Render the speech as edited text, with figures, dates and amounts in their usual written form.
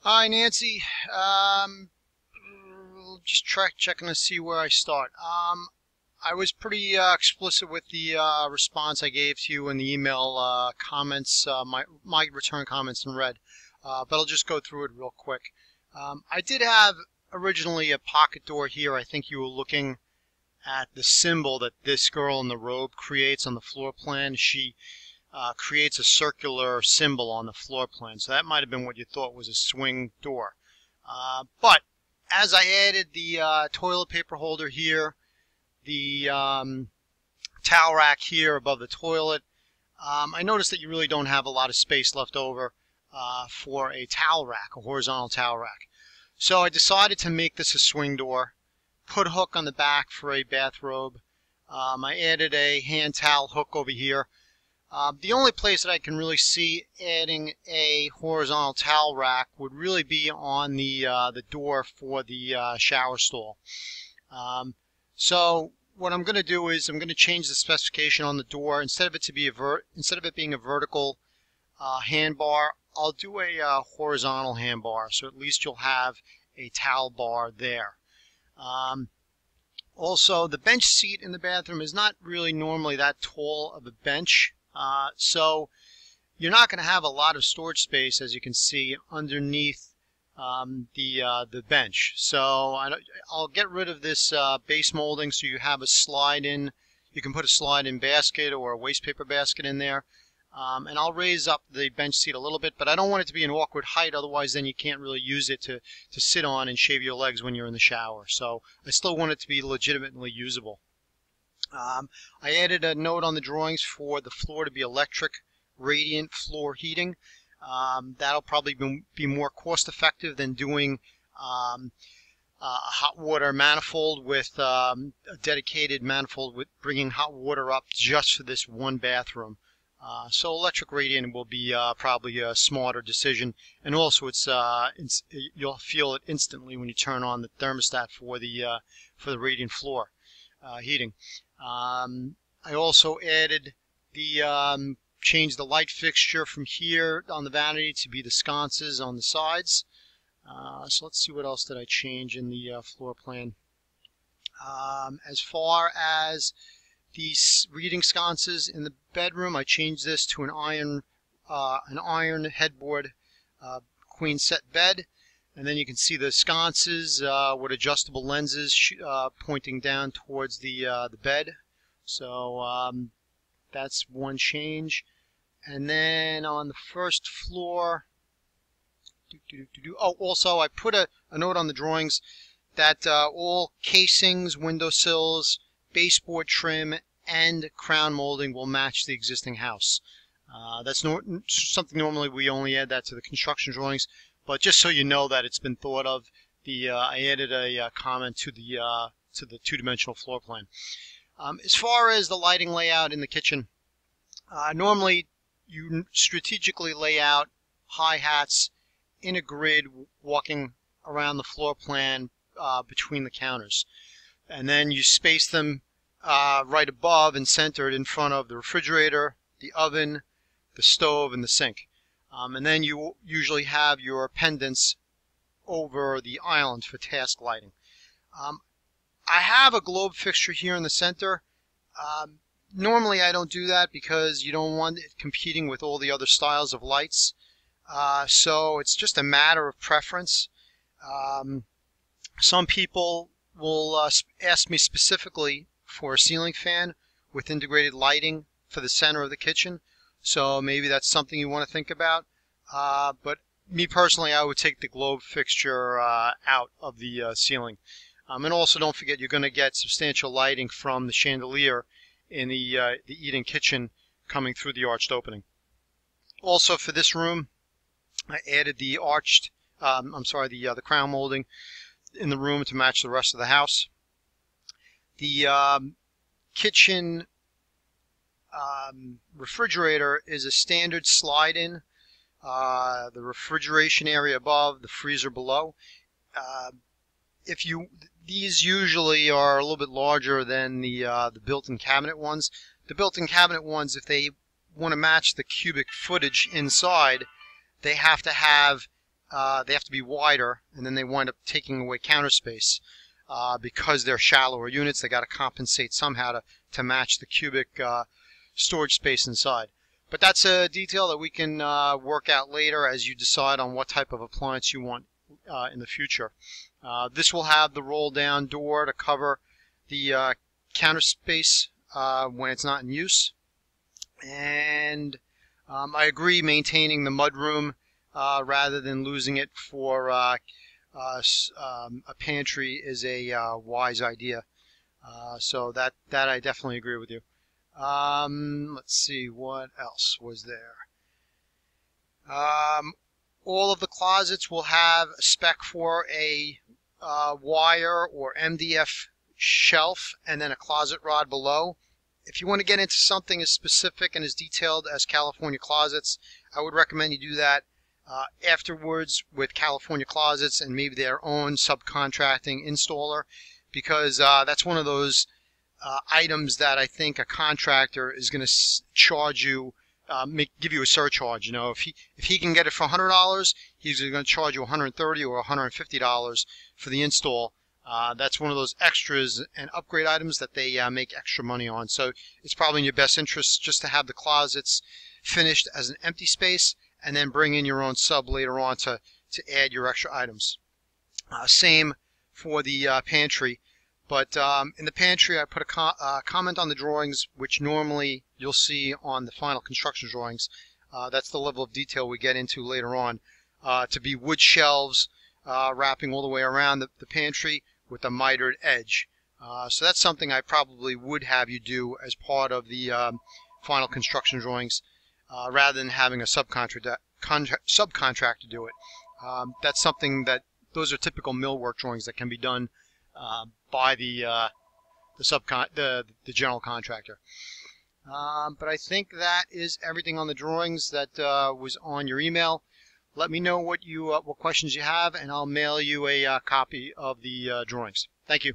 Hi, Nancy. Just checking to see where I start. I was pretty explicit with the response I gave to you in the email comments, my return comments in red, but I'll just go through it real quick. I did have originally a pocket door here. I think you were looking at the symbol that this girl in the robe creates on the floor plan. She creates a circular symbol on the floor plan. So that might have been what you thought was a swing door. But as I added the toilet paper holder here, the towel rack here above the toilet, I noticed that you really don't have a lot of space left over for a towel rack, a horizontal towel rack. So I decided to make this a swing door, put a hook on the back for a bathrobe. I added a hand towel hook over here. The only place that I can really see adding a horizontal towel rack would really be on the door for the shower stall. So what I'm going to do is I'm going to change the specification on the door. Instead of it being a vertical handbar, I'll do a horizontal handbar. So at least you'll have a towel bar there. Also, the bench seat in the bathroom is not really normally that tall of a bench. So you're not going to have a lot of storage space, as you can see, underneath the bench. So I'll get rid of this base molding so you have a slide-in. You can put a slide-in basket or a waste paper basket in there. And I'll raise up the bench seat a little bit, but I don't want it to be an awkward height, otherwise then you can't really use it to sit on and shave your legs when you're in the shower. So I still want it to be legitimately usable. I added a note on the drawings for the floor to be electric radiant floor heating. That'll probably be more cost effective than doing a hot water manifold with a dedicated manifold with bringing hot water up just for this one bathroom. So electric radiant will be probably a smarter decision, and also you'll feel it instantly when you turn on the thermostat for the radiant floor heating. I also added changed the light fixture from here on the vanity to be the sconces on the sides. So let's see what else did I change in the floor plan. As far as these reading sconces in the bedroom, I changed this to an iron headboard queen set bed. And then you can see the sconces with adjustable lenses pointing down towards the bed. So that's one change. And then on the first floor, oh, also I put a note on the drawings that all casings, windowsills, baseboard trim, and crown molding will match the existing house. That's something normally we only add that to the construction drawings. But just so you know that it's been thought of, I added a comment to the two-dimensional floor plan. As far as the lighting layout in the kitchen, normally you strategically lay out high hats in a grid walking around the floor plan between the counters. And then you space them right above and centered in front of the refrigerator, the oven, the stove, and the sink. And then you usually have your pendants over the island for task lighting. I have a globe fixture here in the center. Normally I don't do that because you don't want it competing with all the other styles of lights. So it's just a matter of preference. Some people will ask me specifically for a ceiling fan with integrated lighting for the center of the kitchen. So maybe that's something you want to think about. But me personally, I would take the globe fixture out of the ceiling. And also don't forget you're going to get substantial lighting from the chandelier in the eat-in kitchen coming through the arched opening. Also for this room, I added the the crown molding in the room to match the rest of the house. The kitchen refrigerator is a standard slide-in. The refrigeration area above, the freezer below. These usually are a little bit larger than the built-in cabinet ones. The built-in cabinet ones, if they want to match the cubic footage inside, they have to have they have to be wider, and then they wind up taking away counter space because they're shallower units. They got to compensate somehow to match the cubic storage space inside. But that's a detail that we can work out later as you decide on what type of appliance you want in the future. This will have the roll down door to cover the counter space when it's not in use. And I agree, maintaining the mudroom rather than losing it for a pantry is a wise idea. So that I definitely agree with you. Let's see, what else was there? All of the closets will have a spec for a wire or MDF shelf and then a closet rod below. If you want to get into something as specific and as detailed as California Closets, I would recommend you do that afterwards with California Closets and maybe their own subcontracting installer, because that's one of those items that I think a contractor is going to charge you, give you a surcharge. You know, if he can get it for $100, he's going to charge you $130 or $150 for the install. That's one of those extras and upgrade items that they make extra money on. So it's probably in your best interest just to have the closets finished as an empty space and then bring in your own sub later on to add your extra items. Same for the pantry. But in the pantry, I put a comment on the drawings, which normally you'll see on the final construction drawings. That's the level of detail we get into later on. To be wood shelves wrapping all the way around the pantry with a mitered edge. So that's something I probably would have you do as part of the final construction drawings rather than having a subcontractor do it. That's something that, those are typical millwork drawings that can be done by the general contractor. But I think that is everything on the drawings that was on your email. Let me know what questions you have, and I'll mail you a copy of the drawings. Thank you.